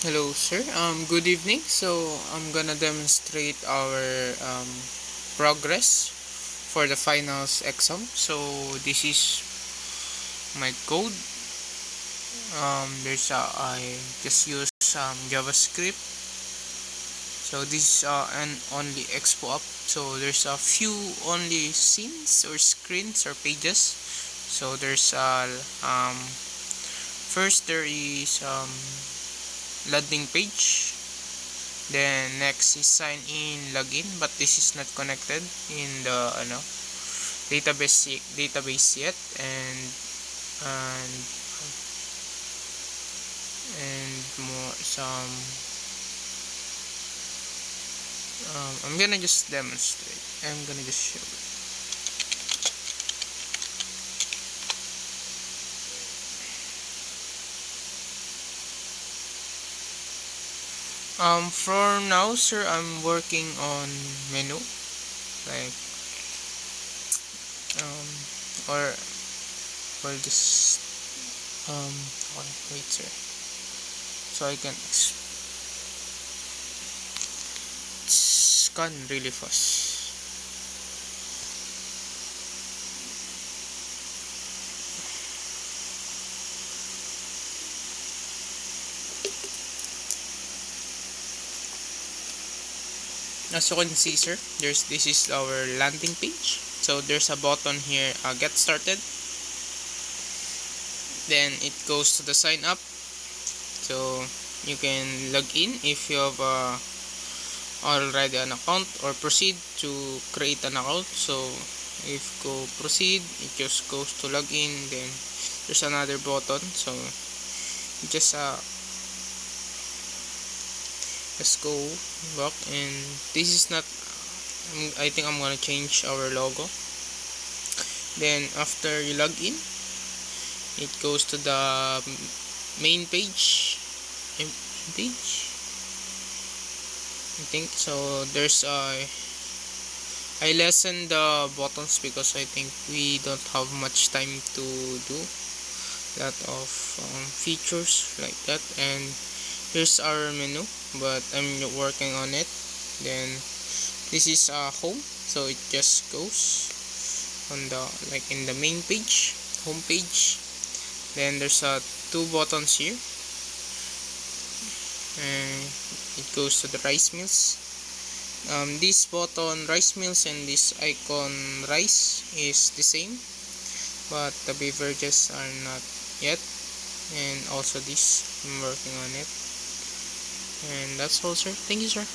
Hello, sir. Good evening. So, I'm gonna demonstrate our progress for the finals exam. So, this is my code. I just use JavaScript. So, this is an only Expo app. So, there's a few only scenes or screens or pages. So, there's first there is landing page. Then next is sign in login, but this is not connected in the database yet, and more some I'm gonna just demonstrate. I'm gonna just show it. For now, sir, I'm working on menu, like um or this wait, sir, so I can scan really fast. As you can see, sir, this is our landing page. So there's a button here, get started. Then it goes to the sign up. So you can log in if you have already an account, or proceed to create an account. So if go proceed, it just goes to log in. Then there's another button. So just let's go back, and this is not, I think I'm gonna change our logo. Then after you log in, it goes to the main page. I think so. I lessen the buttons because I think we don't have much time to do lot of features like that. And here's our menu, but I'm working on it. Then this is home, so it just goes on the, like, in the main page, home page. Then there's two buttons here, and it goes to the rice mills. This button rice mills and this icon rice is the same, but the beverages are not yet. And also this, I'm working on it. And that's all, sir. Thank you, sir.